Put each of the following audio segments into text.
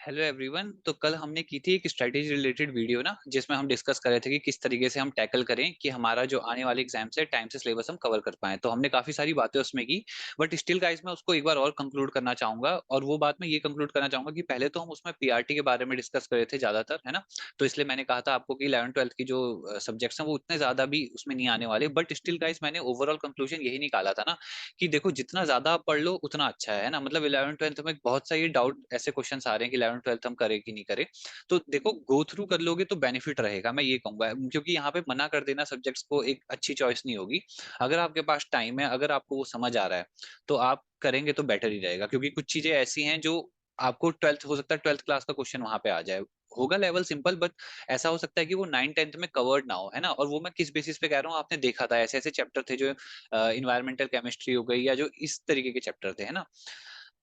Hello everyone. तो कल हमने की थी एक स्ट्रेटेजी रिलेटेड वीडियो ना, जिसमें हम डिस्कस कर रहे थे कि किस तरीके से हम टैकल करें कि हमारा जो आने वाले एग्जाम से टाइम से सिलेबस हम कवर कर पाए। तो हमने काफी सारी बातें उसमें की, बट स्टिल गाइस मैं उसको एक बार और कंक्लूड करना चाहूंगा। और वो बात मैं ये कंक्लूड करना चाहूंगा कि पहले तो हम उसमें पीआरटी के बारे में डिस्कस कर रहे थे ज्यादातर, है ना। तो इसलिए मैंने कहा था आपको कि 11th 12th की जो सब्जेक्ट्स हैं वो उतने ज्यादा भी उसमें नहीं आने वाले। बट स्टिल गाइस मैंने ओवरऑल कंक्लूजन यही निकाला था ना कि देखो जितना ज्यादा आप पढ़ लो उतना अच्छा है ना। मतलब 11th 12th में बहुत सारे डाउट ऐसे क्वेश्चन आ रहे हैं कि 11th 12th हम करें कि नहीं करें। तो देखो गो थ्रू कर लोगे तो बेनिफिट रहेगा, मैं ये कहूंगा, क्योंकि यहाँ पे मना कर देना सब्जेक्ट्स को एक अच्छी चॉइस नहीं होगी। अगर आपके पास टाइम है, अगर आपको वो समझ आ रहा है, तो आप करेंगे तो बेटर ही रहेगा। क्योंकि कुछ चीजें ऐसी हैं जो आपको ट्वेल्थ, हो सकता है 12th क्लास का क्वेश्चन वहां पे आ जाए, होगा लेवल सिंपल, बट ऐसा हो सकता है कि वो 9th 10th में कवर्ड ना हो, है ना। और वो मैं किस बेसिस पे कह रहा हूँ, आपने देखा था ऐसे ऐसे चैप्टर थे जो इन्वायरमेंटल केमिस्ट्री हो गई या जो इस तरीके के चैप्टर थे, है ना।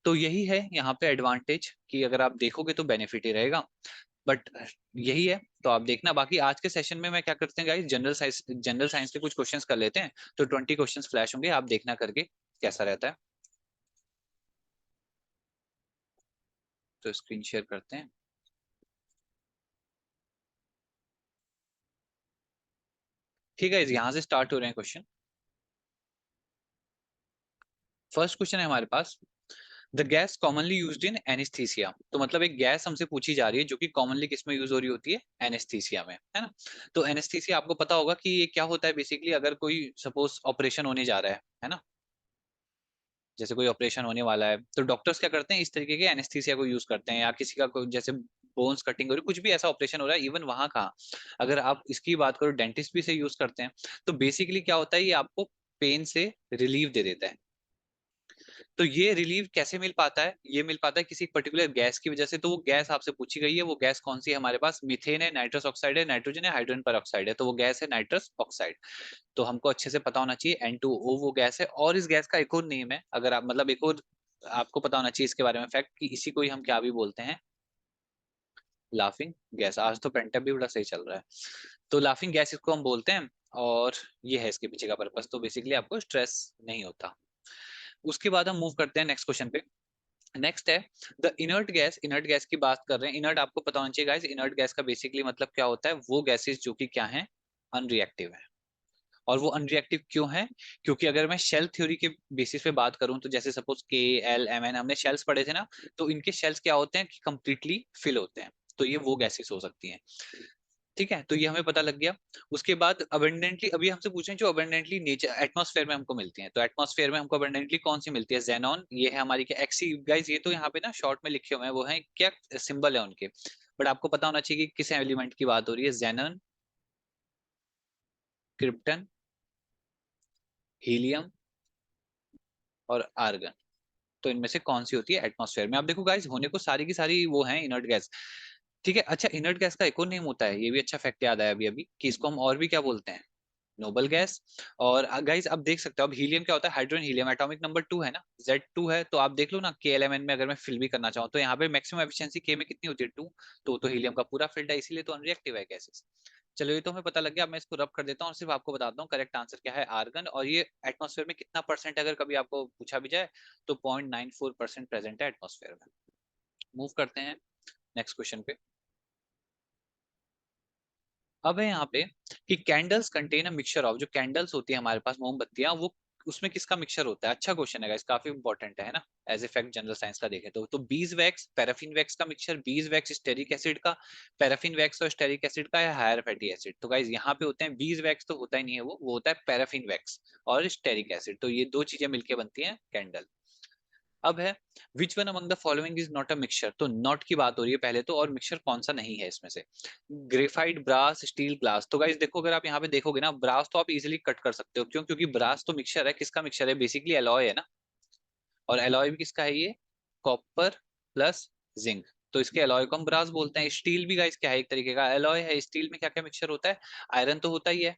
तो यही है यहाँ पे एडवांटेज कि अगर आप देखोगे तो बेनिफिट ही रहेगा। बट यही है, तो आप देखना। बाकी आज के सेशन में मैं क्या करते हैं गाइस, जनरल साइंस के कुछ क्वेश्चंस कर लेते हैं। तो 20 क्वेश्चंस फ्लैश होंगे, आप देखना करके कैसा रहता है। तो स्क्रीन शेयर करते हैं। ठीक है, यहाँ से स्टार्ट हो रहे हैं क्वेश्चन। फर्स्ट क्वेश्चन है हमारे पास, the gas commonly used in anesthesia. तो मतलब एक गैस हमसे पूछी जा रही है जो कि कॉमनली किस में यूज हो रही होती है, एनेस्थीसिया में, है ना। तो एनेस्थीसिया आपको पता होगा कि ये क्या होता है बेसिकली। अगर कोई सपोज ऑपरेशन होने जा रहा है ना, जैसे कोई ऑपरेशन होने वाला है, तो डॉक्टर्स क्या करते हैं, इस तरीके के एनेस्थीसिया को यूज करते हैं। या किसी का कोई जैसे बोन्स कटिंग हो रही, कुछ भी ऐसा ऑपरेशन हो रहा है, इवन वहां का अगर आप इसकी बात करो, डेंटिस्ट भी इसे यूज करते हैं। तो बेसिकली क्या होता है, ये आपको पेन से रिलीफ दे देता है। तो ये रिलीफ कैसे मिल पाता है, ये मिल पाता है किसी पर्टिकुलर गैस की वजह से। तो वो गैस आपसे पूछी गई है, वो गैस कौन सी है हमारे पास, मीथेन है, नाइट्रस ऑक्साइड है, नाइट्रोजन है, हाइड्रोजन पर ऑक्साइड है। तो वो गैस है नाइट्रस ऑक्साइड। तो हमको अच्छे से पता होना चाहिए N2O वो गैस है। और इस गैस का एक और नेम है, अगर आप मतलब एक और आपको पता होना चाहिए इसके बारे में फैक्ट, कि इसी को ही हम क्या भी बोलते हैं, लाफिंग गैस। आज तो पेंटअप भी बड़ा सही चल रहा है। तो लाफिंग गैस इसको हम बोलते हैं। और ये है इसके पीछे का पर्पस। तो बेसिकली आपको स्ट्रेस नहीं होता। उसके बाद हम मूव करते हैं नेक्स्ट क्वेश्चन पे। नेक्स्ट है the inert gas. Inert gas की बात कर रहे हैं। इनर्ट आपको पता होना चाहिए गाइस, इनर्ट गैस का बेसिकली मतलब क्या होता है, वो गैसेस जो कि क्या है, अनरिएक्टिव है। और वो अनरिएक्टिव क्यों है, क्योंकि अगर मैं शेल थ्योरी के बेसिस पे बात करूं, तो जैसे सपोज KLMN हमने शेल्स पढ़े थे ना, तो इनके शेल्स क्या होते हैं कि कंप्लीटली फिल होते हैं। तो ये वो गैसेस हो सकती हैं। ठीक है, तो ये हमें पता लग गया। उसके बाद अबेंडेंटली, अभी हमसे पूछे जो अबेंडेंटली नेचर एटमॉस्फेयर में हमको मिलती हैं, तो एटमॉस्फेयर में हमको अबेंडेंटली कौन सी मिलती है, जेनॉन। ये है हमारी क्या, एक्सी गाइस। ये तो यहाँ पे ना शॉर्ट में लिखे हुए हैं, वो है क्या, सिंबल है उनके। बट आपको पता होना चाहिए कि किस एलिमेंट की बात हो रही है, जेनन, क्रिप्टन, हीलियम और आर्गन। तो इनमें से कौन सी होती है एटमॉस्फेयर में। आप देखो गाइस, होने को सारी की सारी वो हैं इनर्ट गैस। ठीक है, अच्छा इनर्ट गैस का एक और नेम होता है, ये भी अच्छा फैक्ट याद आया अभी अभी, कि इसको हम और भी क्या बोलते हैं, नोबल गैस। और गाइस अब देख सकते हो, अब हीलियम क्या होता है, हाइड्रोजन हीलियम, एटॉमिक नंबर 2 है ना, Z2 है। तो आप देख लो ना, KLMN में अगर मैं फिल भी करना चाहूँ, तो यहाँ पे मैक्सिमम एफिशिएंसी K में कितनी होती है, 2। तो हीलियम का पूरा फील्ड है, इसीलिए तो अनरिएक्टिव है गैसेस। चलो ये तो हमें पता लग गया। अब मैं इसको रब कर देता हूँ और सिर्फ आपको बताता हूँ करेक्ट आंसर क्या है, आर्गन। और ये एटमॉस्फेयर में कितना परसेंट, अगर कभी आपको पूछा भी जाए, तो 0.94% प्रेजेंट है एटमॉस्फेयर में। मूव करते हैं नेक्स्ट क्वेश्चन पे। अब है यहाँ पे कि candles contain a mixture of, जो कैंडल्स होती है हमारे पास, मोमबत्तियां, वो उसमें किसका मिक्सचर होता है। अच्छा क्वेश्चन है गाइस, काफी इंपॉर्टेंट है ना। As a fact general science का देखें तो बीज वैक्स, पैराफिन वैक्स का mixture, bees wax stearic acid का, पैराफिन वैक्स और स्टेरिक एसिड का, या हायर फैटी एसिड। तो गाइस यहाँ पे होते हैं बीज वैक्स, तो होता ही नहीं है वो होता है पैराफिन वैक्स और स्टेरिक एसिड। तो ये दो चीजें मिलकर बनती हैं कैंडल। अब है which one among the following is not a mixture. तो नॉट की बात हो रही है पहले तो, और मिक्सचर कौन सा नहीं है इसमें से, ग्रेफाइट, ब्रास, स्टील, ग्लास। तो गाइस देखो, अगर आप यहाँ पे देखोगे ना, ब्रास तो आप इजीली कट कर सकते हो, क्यों, क्योंकि ब्रास तो मिक्सचर है, किसका मिक्सचर है, बेसिकली एलॉय है ना। और एलॉय भी किसका है, ये कॉपर प्लस जिंक। तो इसके एलॉय को हम ब्रास बोलते हैं। स्टील भी गाइस क्या है, एक तरीके का एलॉय है। स्टील में क्या क्या मिक्सचर होता है, आयरन तो होता ही है,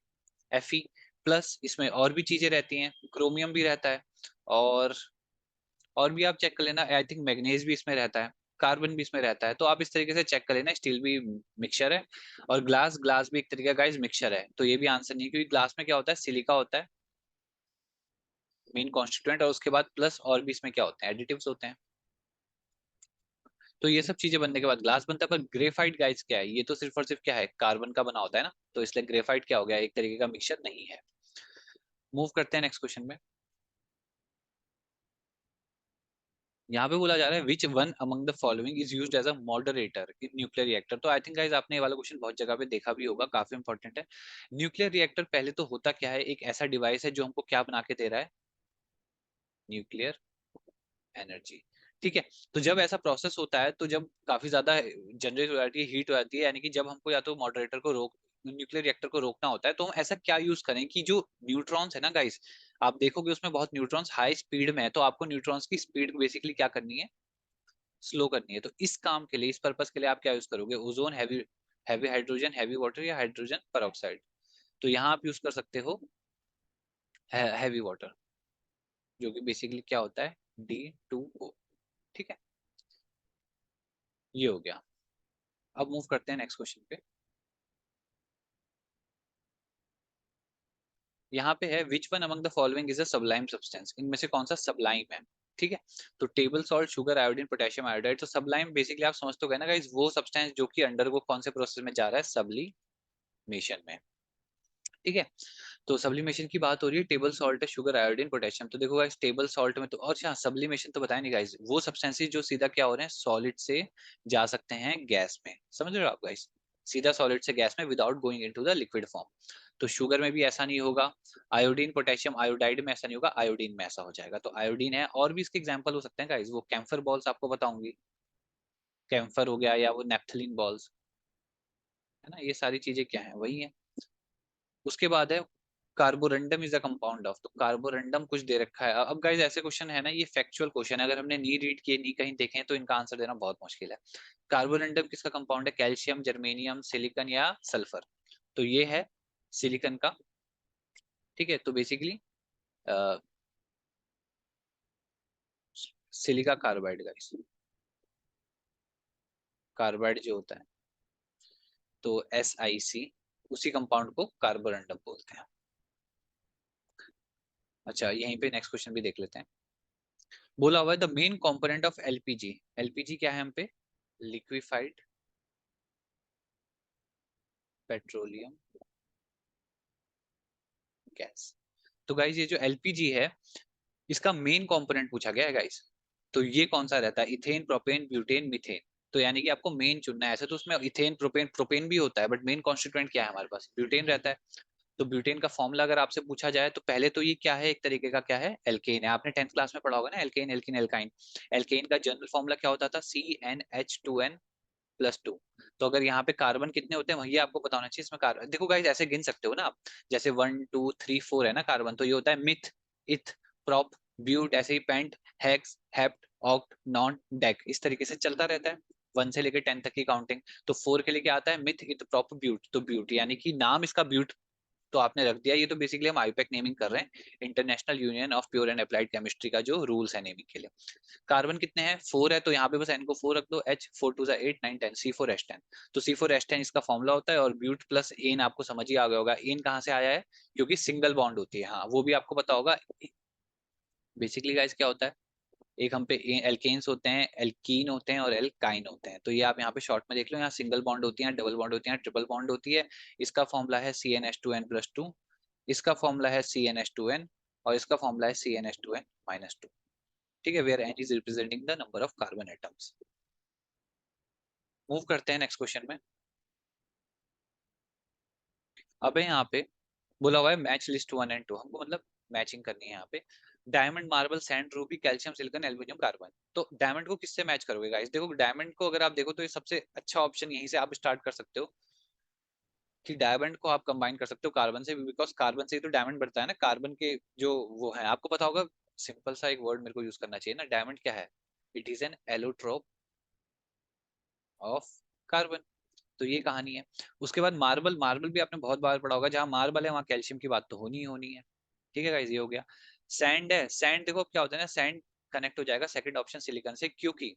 Fe, प्लस इसमें और भी चीजें रहती हैं, क्रोमियम भी रहता है। और और भी आप चेक कर लेना, आई थिंक मैग्नीज भी इसमें रहता है, कार्बन भी इसमें रहता है। तो आप इस तरीके से चेक कर लेना, स्टील भी मिक्सचर है। और ग्लास, ग्लास भी एक तरीके का गाइस मिक्सचर है। तो ये भी आंसर नहीं है, क्योंकि ग्लास में क्या होता है, सिलिका होता है मेन कॉन्स्टिट्यूएंट, और उसके बाद प्लस और भी इसमें क्या होते हैं, एडिटिव्स होते हैं। तो ये सब चीजें बनने के बाद ग्लास बनता है। पर ग्रेफाइट गाइस क्या है, ये तो सिर्फ और सिर्फ क्या है, कार्बन का बना होता है ना, तो इसलिए ग्रेफाइट क्या हो गया, एक तरीके का मिक्सचर नहीं है। मूव करते हैं नेक्स्ट क्वेश्चन में। यहाँ पे बोला जा रहा है which one among the following is used as a moderator in nuclear reactor. तो आई थिंक गाइस आपने ये वाला क्वेश्चन बहुत जगह पे देखा भी होगा, काफी इंपॉर्टेंट है। न्यूक्लियर रिएक्टर पहले तो होता क्या है, एक ऐसा डिवाइस है जो हमको क्या बना के दे रहा है, न्यूक्लियर एनर्जी। ठीक है। तो जब ऐसा प्रोसेस होता है, तो जब काफी ज्यादा जनरेट हो जाती है, हीट हो जाती है, यानी कि जब हमको या तो मॉडरेटर को रोक न्यूक्लियर रिएक्टर को रोकना होता है, तो हम ऐसा क्या यूज करें कि जो न्यूट्रॉन्स है ना गाइस, आप देखोगे उसमें बहुत न्यूट्रॉन्स हाई स्पीड में है, तो आपको न्यूट्रॉन्स की स्पीड बेसिकली क्या करनी है, स्लो करनी है। तो इस काम के लिए, इस पर्पस के लिए आप क्या यूज करोगे, ozone, heavy heavy hydrogen, heavy water, या हाइड्रोजन पर। तो यहाँ आप यूज कर सकते हो हैवी वाटर, जो कि बेसिकली क्या होता है, D2O। ठीक है, ये हो गया। अब मूव करते हैं नेक्स्ट क्वेश्चन पे। यहाँ पे है which one among the following is a Sublime substance, इनमें से कौन सा सबलाइम है। ठीक है। तो table salt, sugar, iodine, potassium iodide. तो सबलाइम बेसिकली आप समझ तो गए ना गाइस, वो सब्सटेंस जो कि अंडर को कौन से प्रोसेस में जा रहा है, सब्लिमेशन में। ठीक है। तो सब्लिमेशन की बात हो रही है, टेबल सॉल्ट है, शुगर, आयोडीन, पोटेशियम। तो देखो गाइस टेबल सॉल्ट में तो, और अच्छा सब्लिमेशन तो बताया नहीं गाइस, वो सब्सटेंसेस जो सीधा क्या हो रहे हैं, सॉलिड से जा सकते हैं गैस में, समझ रहे हो आप गाइस, सीधा सॉलिड से गैस में without going into the liquid form. तो शुगर में भी ऐसा नहीं होगा, आयोडीन, पोटेशियम आयोडाइड में ऐसा नहीं होगा, आयोडीन में ऐसा हो जाएगा। तो आयोडीन है, और भी इसके एग्जांपल हो सकते हैं गाइस, वो कैम्फर बॉल्स आपको बताऊंगी, कैम्फर हो गया, या वो नेप्थलीन बॉल्स, है ना, ये सारी चीजें क्या है, वही है। उसके बाद है Carborundum is a compound of. तो कार्बोरंडम कुछ दे रखा है। अब गाइस ऐसे क्वेश्चन है ना, ये फैक्चुअल क्वेश्चन है, अगर हमने नहीं रीड किए, नहीं कहीं देखे हैं, तो इनका आंसर देना बहुत मुश्किल है। कार्बोरंडम किसका कंपाउंड है, कैल्शियम, जर्मेनियम, सिलिकॉन या सल्फर। तो ये है सिलिकॉन का। ठीक है। तो basically silica carbide guys, carbide जो होता है, तो SiC, उसी कंपाउंड को कार्बोरंडम बोलते हैं। अच्छा, यहीं पे नेक्स्ट क्वेश्चन भी देख लेते हैं। बोला हुआ है the main component of LPG. LPG क्या है हम पे, लिक्विफाइड पेट्रोलियम गैस। तो गाइज ये जो एलपीजी है, इसका मेन कंपोनेंट पूछा गया है गाइज। तो ये कौन सा रहता है, इथेन, प्रोपेन, ब्यूटेन, मीथेन। तो यानी कि आपको मेन चुनना है। ऐसे तो उसमें इथेन, प्रोपेन, प्रोपेन भी होता है, बट मेन कॉन्स्टिट्यूएंट क्या है हमारे पास, ब्यूटेन रहता है। तो ब्यूटेन का फॉर्मूला अगर आपसे पूछा जाए, तो पहले तो ये क्या है, एक तरीके का क्या है, एल्केन है। आपने 10th क्लास में पढ़ा होगा ना, एल्केन, एल्किन, एल्काइन। एल्केन का जनरल फॉर्मूला क्या होता था, CnH2n+2। तो अगर यहाँ पे कार्बन कितने होते हैं, वही आपको पता होना चाहिए। इसमें कार्बन देखो गाइस, ऐसे गिन सकते हो ना आप, जैसे 1 2 3 4 है ना कार्बन, तो ये होता है मिथ, इथ, प्रोप, ब्यूट, ऐसे ही pent, hex, hept, oct, non, dec, इस तरीके से चलता रहता है 1 से लेकर 10 तक की काउंटिंग। तो 4 के लिए क्या आता है, मिथ, इथ, प्रोप, ब्यूट। तो ब्यूट यानी कि नाम इसका ब्यूट तो आपने रख दिया। ये तो बेसिकली हम आईपैक नेमिंग कर रहे हैं, international union of pure and applied chemistry का जो रूल्स है नेमिंग के लिए। कार्बन कितने हैं, 4 है, तो यहाँ पे बस n को 4 रख दो, H4 2 8 9 10, C4H10। तो C4H10 इसका फॉर्मूला होता है। और ब्यूट प्लस एन आपको समझ ही आ गया होगा, एन कहाँ से आया है, क्योंकि सिंगल बॉन्ड होती है, हाँ वो भी आपको पता होगा। बेसिकली गाइस क्या होता है, एक हम पे एल्केन्स होते हैं, एल्कीन होते हैं, और एल्काइन होते हैं। तो ये आप यहाँ पे शॉर्ट में देख लो, यहाँ सिंगल बॉन्ड होती है, डबल बॉन्ड होती है, ट्रिपल बॉन्ड होती है। इसका फॉर्मूला है CnH2n+2, इसका फॉर्मूला है CnH2n, और इसका फॉर्मूला है CnH2n-2। ठीक है, where n is representing the number of carbon atoms. Move करते हैं नेक्स्ट क्वेश्चन में। अब है यहाँ पे बोला हुआ है मैच लिस्ट 1 and 2, हमको मतलब मैचिंग करनी है यहाँ पे। Diamond, marble, sand, Ruby, calcium, silicon, aluminium, carbon. तो डायमंड को किससे मैच करोगे गाइस, देखो डायमंड को अगर आप देखो, तो ये सबसे अच्छा ऑप्शन यहीं से आप स्टार्ट कर सकते हो, कि डायमंड को आप कंबाइन कर सकते हो कार्बन से, बिकॉज कार्बन से ही तो डायमंड बनता है ना। कार्बन के जो वो है, आपको पता होगा, सिंपल सा एक वर्ड मेरे को यूज करना चाहिए ना, डायमंड क्या है, it is an allotrope of carbon. तो ये कहानी है। उसके बाद मार्बल, मार्बल भी आपने बहुत बार पढ़ा होगा, जहां मार्बल है वहां कैल्शियम की बात तो होनी ही होनी है। ठीक है गाइस, ये हो गया। सैंड है, सैंड देखो क्या होता है ना, सैंड कनेक्ट हो जाएगा सेकंड ऑप्शन सिलिकॉन से, क्योंकि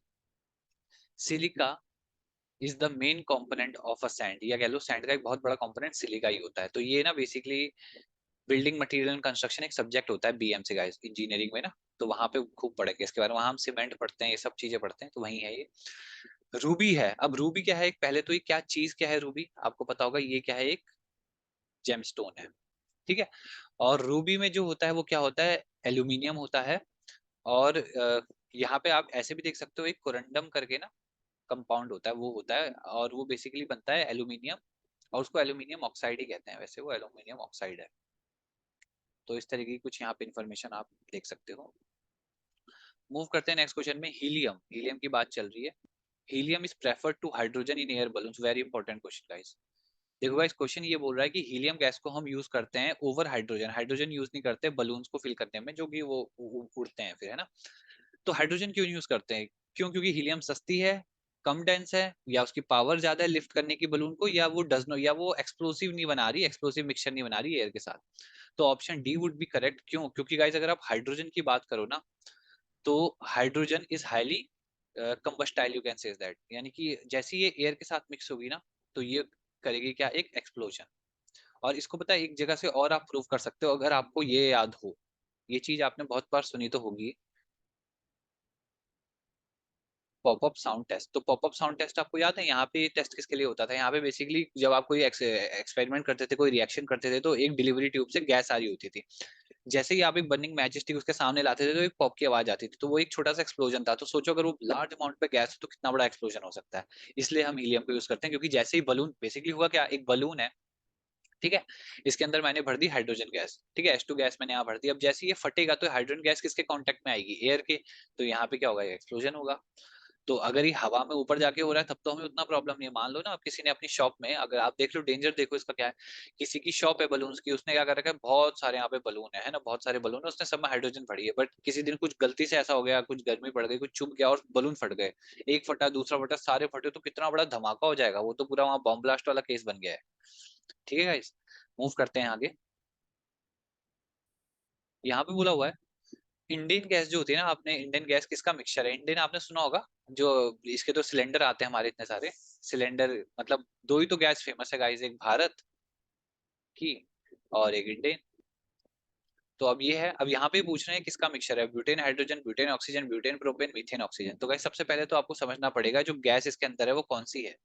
silica is the main component of a sand, या कह लो सैंड का एक बहुत बड़ा कंपोनेंट सिलिका ही होता है। तो ये ना basically building material and construction एक सब्जेक्ट होता है BM से गाइस, इंजीनियरिंग में ना, तो वहां पे खूब पढ़ेंगे इसके बारे में, वहां हम सीमेंट पढ़ते हैं, ये सब चीजें पढ़ते हैं, तो वही है ये। रूबी है, अब रूबी क्या है, एक पहले तो ये क्या चीज क्या है रूबी, आपको पता होगा ये क्या है, एक जेमस्टोन है, ठीक है। और रूबी में जो होता है वो क्या होता है, एल्यूमिनियम होता है। और यहाँ पे आप ऐसे भी देख सकते हो, एक कोरंडम करके ना कंपाउंड होता है, वो होता है, और वो बेसिकली बनता है एल्यूमिनियम, और उसको एल्यूमिनियम ऑक्साइड ही कहते हैं, वैसे वो एल्यूमिनियम ऑक्साइड है। तो इस तरीके की कुछ यहाँ पे इंफॉर्मेशन आप देख सकते हो। मूव करते हैं नेक्स्ट क्वेश्चन में, हीलियम, हीलियम की बात चल रही है। Helium is preferred to hydrogen in air balloons, very important question guys. देखो गाइस, क्वेश्चन ये बोल रहा है कि हीलियम गैस को हम यूज करते हैं ओवर हाइड्रोजन, हाइड्रोजन यूज नहीं करते बलून्स को फिल करने में, जो कि वो उड़ते हैं फिर, है ना। तो हाइड्रोजन क्यों यूज करते हैं, क्यों, क्योंकि हीलियम सस्ती है, कम डेंस है, या उसकी पावर ज्यादा है लिफ्ट करने की बलून को, या वो डज नो, या वो एक्सप्लोसिव नहीं बना रही, एक्सप्लोसिव मिक्सचर नहीं बना रही एयर के साथ। तो option D would be correct, क्यों, क्योंकि गाइस अगर आप हाइड्रोजन की बात करो ना, तो hydrogen is highly combustible, you can say that, यानी कि जैसे ये एयर के साथ मिक्स होगी ना, तो ये करेगी क्या, एक एक्सप्लोजन। और इसको पता है एक जगह से और आप प्रूव कर सकते हो, अगर आपको ये याद हो, ये चीज आपने बहुत बार सुनी तो होगी, पॉपअप साउंड टेस्ट। तो पॉपअप साउंड टेस्ट आपको याद है, यहाँ पे टेस्ट किसके लिए होता था, यहाँ पे बेसिकली जब आप कोई एक्सपेरिमेंट करते थे, कोई रिएक्शन करते थे, तो एक डिलीवरी ट्यूब से गैस आ रही होती थी। जैसे ही आप एक बर्निंग मैच स्टिक उसके सामने लाते थे, तो एक पॉप की आवाज आती थी, तो वो एक छोटा सा एक्सप्लोजन था। तो सोचो अगर वो लार्ज अमाउंट पे गैस हो तो कितना बड़ा एक्सप्लोजन हो सकता है। इसलिए हम हीलियम को यूज करते हैं, क्योंकि जैसे ही बलून, बेसिकली हुआ क्या, एक बलून है, ठीक है, इसके अंदर मैंने भर दी हाइड्रोजन गैस, ठीक है, H2 गैस मैंने यहाँ भर दी। अब जैसे ये फटेगा तो हाइड्रोजन गैस किसके कांटेक्ट में आएगी, एयर के, तो यहाँ पे क्या होगा, एक्सप्लोजन होगा। तो अगर ये हवा में ऊपर जाके हो रहा है तब तो हमें उतना प्रॉब्लम नहीं है। मान लो ना, आप किसी ने अपनी शॉप में, अगर आप देख लो डेंजर, देखो इसका क्या है, किसी की शॉप है बलून्स की, उसने क्या कर रखा है, बहुत सारे यहाँ पे बलून है ना, बहुत सारे बलून है, उसने सब में हाइड्रोजन भरी है, बट किसी दिन कुछ गलती से ऐसा हो गया, कुछ गर्मी पड़ गई, कुछ चुभ गया और बलून फट गए, एक फटा, दूसरा फटा, सारे फटे, तो कितना बड़ा धमाका हो जाएगा, वो तो पूरा वहां बॉम्ब ब्लास्ट वाला केस बन गया है। ठीक है गाइस, मूव करते हैं आगे। यहाँ पे बोला हुआ है, इंडियन गैस जो होती है ना, आपने इंडियन गैस किसका मिक्सचर है, इंडियन आपने सुना होगा, जो इसके तो सिलेंडर आते हैं हमारे इतने सारे सिलेंडर, मतलब दो ही तो गैस फेमस है गाइस, एक भारत की और एक इंडियन। तो अब ये है, अब यहाँ पे पूछ रहे हैं किसका मिक्सचर है, butane hydrogen, butane oxygen, butane propane, methane oxygen. तो गाइस सबसे पहले तो आपको समझना पड़ेगा जो गैस इसके अंदर है वो कौन सी है,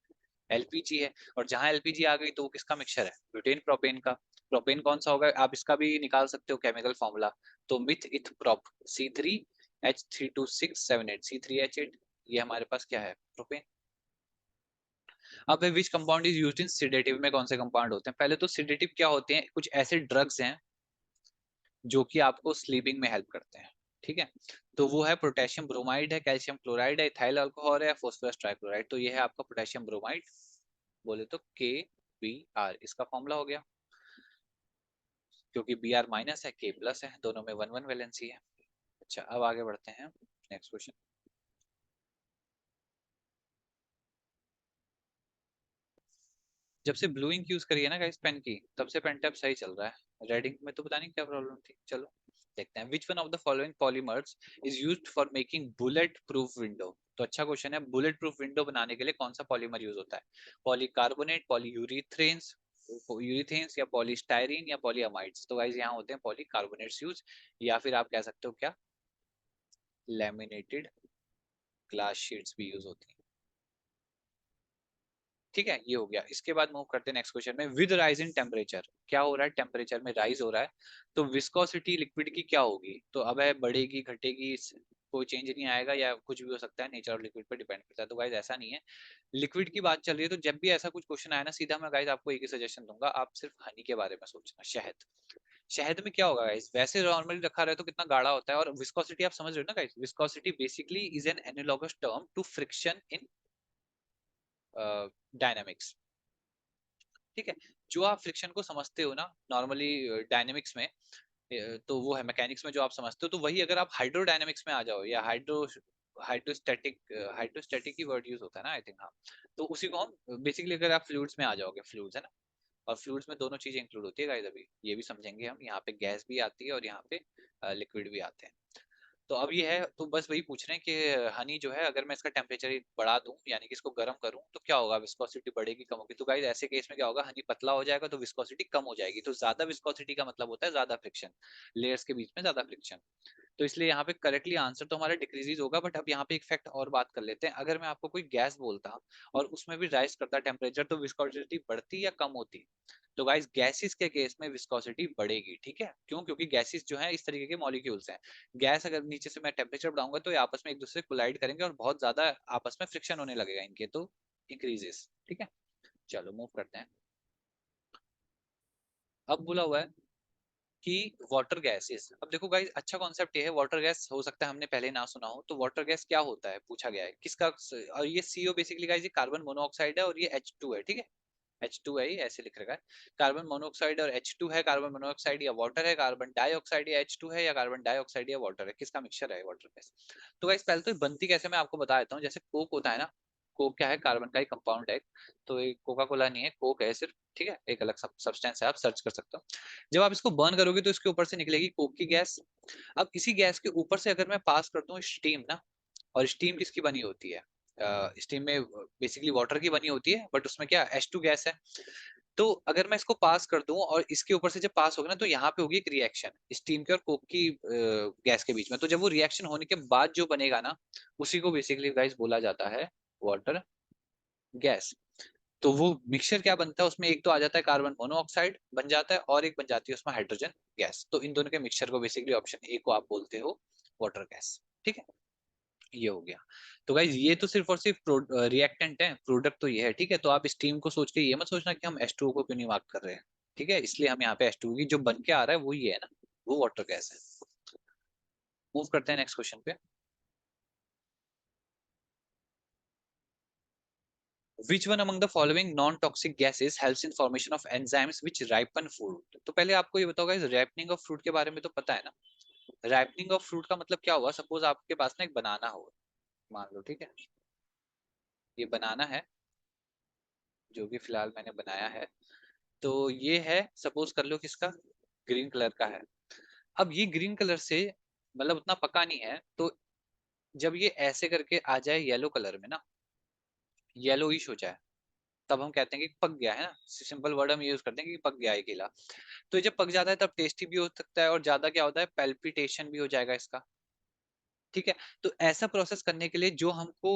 एलपीजी है। और जहां एलपीजी आ गई तो वो किसका मिक्सचर है, ब्यूटेन प्रोपेन का। प्रोपेन कौन सा होगा, आप इसका भी निकाल सकते हो केमिकल फॉर्मूला, तो मिथ इथ प्रोप, C3H3267, C3H8, ये हमारे पास क्या है, प्रोपेन। अब which compound is used in sedative, में कौन से कंपाउंड होते हैं, पहले तो सिडेटिव क्या होते हैं, कुछ ऐसे ड्रग्स हैं जो कि आपको स्लीपिंग में हेल्प करते हैं, ठीक है। तो वो है पोटेशियम ब्रोमाइड है, कैल्शियम क्लोराइड है, इथाइल अल्कोहल है, फोस्फोरस ट्राइक्लोराइड। तो ये है आपका पोटेशियम ब्रोमाइड, बोले तो KBr, इसका फॉर्मूला हो गया, क्योंकि Br माइनस है, K प्लस है, दोनों में वन वन वैलेंसी है। अच्छा, अब आगे बढ़ते हैं, नेक्स्ट क्वेश्चन। जब से ब्लू इंक यूज करी है ना गाइस पेन की, तब से पेन टैप सही चल रहा है, रेड इंक में तो पता नहीं क्या प्रॉब्लम थी। चलो देखते हैं, which one of the following polymers is used for making bullet proof window. तो अच्छा क्वेश्चन है, बुलेट प्रूफ विंडो बनाने के लिए कौन सा पॉलीमर यूज होता है, पॉलीकार्बोनेट, पॉलीयूरिथ्रेन्स, यूरिथेन्स, या पॉलीस्टायरीन, या पॉलीअमाइड्स। तो गाइस यहाँ होते हैं पॉलीकार्बोनेट्स यूज, या फिर आप कह सकते हो क्या, लैमिनेटेड ग्लास शीट्स भी यूज होती हैं। ठीक है, ये हो गया। इसके बाद मूव करते हैं नेक्स्ट क्वेश्चन में, विद राइज इन टेम्परेचर, क्या हो रहा है, टेम्परेचर में राइज हो रहा है, तो विस्कोसिटी लिक्विड की क्या होगी, तो अब है बढ़ेगी, घटेगी, कोई चेंज नहीं आएगा, या कुछ भी हो सकता है, नेचर और लिक्विड पर डिपेंड करता है। तो गाइज ऐसा नहीं है, लिक्विड की बात चल रही है, तो जब भी ऐसा कुछ क्वेश्चन आया ना, सीधा मैं गाइज आपको एक ही सजेशन दूंगा, आप सिर्फ हनी के बारे में सोचना, शहद। शहद में क्या होगा गाइस, वैसे नॉर्मली रखा रहे तो कितना गाढ़ा होता है, और विस्कोसिटी आप समझ रहे हो ना guys, viscosity basically is an analogous term to friction in dynamics, ठीक है। जो आप फ्रिक्शन को समझते हो ना नॉर्मली डायनेमिक्स में, तो वो है मैकेनिक्स में जो आप समझते हो, तो वही अगर आप हाइड्रोडायनेमिक्स में आ जाओ, या हाइड्रोस्टैटिक, हाइड्रोस्टैटिक की वर्ड यूज होता है ना, आई थिंक, हाँ। तो उसी को हम बेसिकली, अगर आप फ्लूइड्स में आ जाओगे, फ्लूइड्स है ना, और फ्लूइड्स में दोनों चीजें इंक्लूड होती है गाइस, अभी ये भी समझेंगे हम, यहाँ पे गैस भी आती है और यहाँ पे लिक्विड भी आते हैं। तो अब ये है, तो बस वही पूछ रहे हैं कि हनी जो है, अगर मैं इसका टेम्परेचर बढ़ा दूं, यानी कि इसको गर्म करूं, तो क्या होगा, विस्कोसिटी बढ़ेगी, कम होगी। तो गाइस ऐसे केस में क्या होगा, हनी पतला हो जाएगा तो विस्कोसिटी कम हो जाएगी, तो ज्यादा विस्कोसिटी का मतलब होता है ज्यादा फ्रिक्शन, लेयर्स के बीच में ज्यादा फ्रिक्शन। तो इसलिए यहाँ पे करेक्टली आंसर तो हमारा डिक्रीज होगा। बट अब यहाँ पे एक फैक्ट और बात कर लेते हैं, अगर मैं आपको कोई गैस बोलता और उसमें भी राइज करता टेम्परेचर, तो विस्कोसिटी बढ़ती या कम होती? तो गाइस गैसेस के केस में विस्कोसिटी बढ़ेगी, ठीक है? क्यों? क्योंकि गैसेस जो है इस तरीके के मॉलिक्यूल्स हैं। गैस अगर नीचे से मैं टेम्परेचर बढ़ाऊंगा तो ये आपस में एक दूसरे से कोलाइड करेंगे और बहुत ज्यादा आपस में फ्रिक्शन होने लगेगा इनके, तो इंक्रीजेस, ठीक है? चलो मूव करते हैं। अब बोला हुआ है कि वाटर गैसेस, अब देखो गाइस अच्छा कॉन्सेप्ट ये है, वाटर गैस हो सकता है हमने पहले ना सुना हो, तो वाटर गैस क्या होता है पूछा गया है किसका। और ये सीओ बेसिकली गाइस ये कार्बन मोनोऑक्साइड है और ये H2 है, ठीक है? H2 है, ये ऐसे लिख रखा है। कार्बन मोनोऑक्साइड और H2 है, कार्बन मोनोऑक्साइड या वाटर है, कार्बन डाइऑक्साइड या H2 है, या कार्बन डाइऑक्साइड या वाटर है, किसका मिक्सचर है वाटर गैस? तो गाइस पहले तो ये बनती कैसे मैं आपको बता देता हूँ। जैसे कोक होता है ना, कोक क्या है? कार्बन का एक कंपाउंड है। तो ये कोका कोला नहीं है, कोक है सिर्फ, ठीक है? एक अलग सब्सटेंस है, आप सर्च कर सकते हो। जब आप इसको बर्न करोगे तो इसके ऊपर से निकलेगी कोक की गैस। अब इसी गैस के ऊपर से अगर मैं पास कर दूं स्टीम ना, और स्टीम किसकी बनी होती है? स्टीम में बेसिकली वाटर की बनी होती है, बट उसमें क्या H2 गैस है। तो अगर मैं इसको पास कर दूं और इसके ऊपर से जब पास होगा ना, तो यहाँ पे होगी एक रिएक्शन स्टीम के और कोक की गैस के बीच में। तो जब वो रिएक्शन होने के बाद जो बनेगा ना, उसी को बेसिकली गाइस बोला जाता है वाटर गैस। तो वो मिक्सचर क्या बनता है उसमें, एक तो आ जाता है कार्बन मोनोऑक्साइड बन जाता है और एक बन जाती है उसमें हाइड्रोजन गैस। तो इन दोनों के मिक्सचर को बेसिकली ऑप्शन ए को आप बोलते हो वाटर गैस, ठीक है? ये हो गया। तो गाइज ये तो सिर्फ और सिर्फ रिएक्टेंट है, प्रोडक्ट तो ये है, ठीक है? तो आप स्टीम को सोच के ये मत सोचना कि हम H2O को क्यों नहीं मार्क कर रहे हैं, ठीक है? इसलिए हम यहाँ पे H2O की जो बन के आ रहा है वो ये है ना, वो वाटर गैस है। मूव करते हैं नेक्स्ट क्वेश्चन पे। Which one among the following non-toxic gases helps in formation of enzymes which ripen fruit? तो पहले आपको ये बताओ गाइस, रैपनिंग ऑफ फ्रूट के बारे में तो पता है ना? रैपनिंग ऑफ फ्रूट का मतलब क्या हुआ? सपोज आपके पास ना एक बनाना हो, मान लो, ठीक है? ये बनाना है जो कि फिलहाल मैंने बनाया है। तो ये है, सपोज कर लो किसका, ग्रीन कलर का है। अब ये ग्रीन कलर से मतलब उतना पका नहीं है, तो जब ये ऐसे करके आ जाए येलो कलर में ना, येलोइश हो जाए, तब हम कहते हैं कि पक गया है ना। सिंपल वर्ड हम यूज करते हैं कि पक गया है केला। तो ये जब पक जाता है तब टेस्टी भी हो सकता है, और ज्यादा क्या होता है, पेल्पिटेशन भी हो जाएगा इसका, ठीक है? तो ऐसा प्रोसेस करने के लिए जो हमको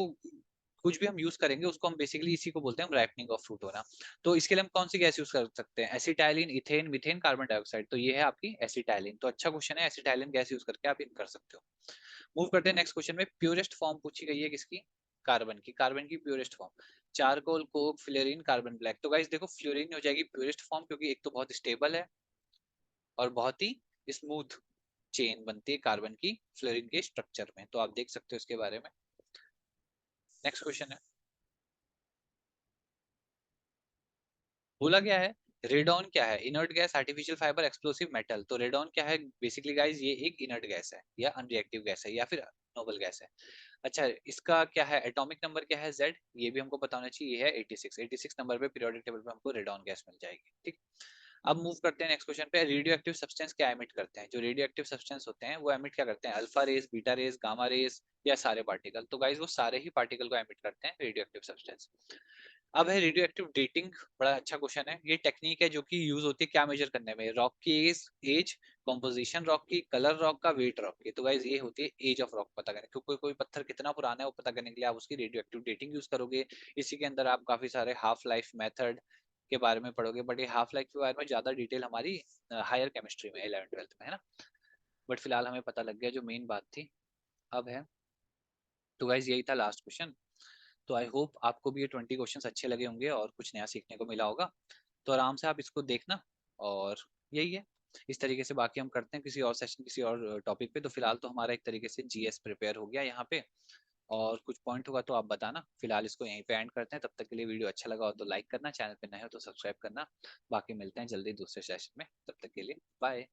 कुछ भी हम यूज करेंगे उसको हम बेसिकली इसी को बोलते हैं राइपनिंग ऑफ फ्रूट होना। तो इसके लिए हम कौन सी गैस यूज कर सकते हैं? Acetylene, ethane, methane, carbon dioxide. तो ये है आपकी एसिटाइलिन। तो अच्छा क्वेश्चन है, एसिटाइलिन गैस यूज करके आप ये कर सकते हो। मूव करते हैं नेक्स्ट क्वेश्चन में। प्योरेस्ट फॉर्म पूछी गई है किसकी? कार्बन की। कार्बन की purest form, charcoal, Coke, fluorine, carbon black. तो गाइस देखो फ्लोरीन हो जाएगी प्योरेस्ट फॉर्म, क्योंकि एक तो बहुत स्टेबल है और बहुत ही स्मूथ चेन बनती है कार्बन की फ्लोरीन के स्ट्रक्चर में। तो आप देख सकते हो इसके बारे में। नेक्स्ट क्वेश्चन है, बोला गया है रेडॉन क्या है? Inert gas, artificial fibre, explosive metal. तो रेडॉन क्या है बेसिकली गाइस? ये एक इनर्ट गैस है या अनरिएक्टिव गैस है या फिर नोबल गैस है। अच्छा इसका क्या है एटॉमिक नंबर, क्या है Z? ये भी हमको पता होना चाहिए, ये है 86। 86 नंबर पे पीरियोडिक टेबल पे हमको रेडॉन गैस मिल जाएगी, ठीक? अब मूव करते हैं नेक्स्ट क्वेश्चन पे। रेडियो एक्टिव सब्सटेंस क्या एमिट करते हैं? जो रेडियो एक्टिव सब्सटेंस होते हैं वो एमिट क्या करते हैं? Alpha rays, beta rays, gamma rays, या सारे पार्टिकल? तो गाइस वो सारे ही पार्टिकल को एमिट करते हैं रेडियो एक्टिव सब्सटेंस। अब है रेडियो एक्टिव डेटिंग। बड़ा अच्छा क्वेश्चन है। ये टेक्निक है जो कि यूज होती है क्या मेजर करने में? रॉक की एज, कॉम्पोजिशन रॉक की, कलर रॉक का, वेट रॉक की। तो गाइज ये होती है एज ऑफ रॉक पता करने, क्योंकि कोई पत्थर कितना पुराना है वो पता करने के लिए आप उसकी रेडियो एक्टिव डेटिंग यूज करोगे। इसी के अंदर आप काफी सारे हाफ लाइफ मेथड के बारे में पढ़ोगे, बट ये हाफ लाइफ के बारे में ज्यादा डिटेल हमारी हायर केमिस्ट्री में 11th 12th में है ना। बट फिलहाल हमें पता लग गया जो मेन बात थी। अब है, तो गाइज यही था लास्ट क्वेश्चन। तो आई होप आपको भी ये 20 क्वेश्चन अच्छे लगे होंगे और कुछ नया सीखने को मिला होगा। तो आराम से आप इसको देखना। और यही है, इस तरीके से बाकी हम करते हैं किसी और सेशन किसी और टॉपिक पे। तो फिलहाल तो हमारा एक तरीके से GS प्रिपेयर हो गया यहाँ पे। और कुछ पॉइंट होगा तो आप बताना। फिलहाल इसको यहीं पे एंड करते हैं। तब तक के लिए वीडियो अच्छा लगा हो तो लाइक करना, चैनल पे नए हो तो सब्सक्राइब करना। बाकी मिलते हैं जल्दी दूसरे सेशन में, तब तक के लिए बाय।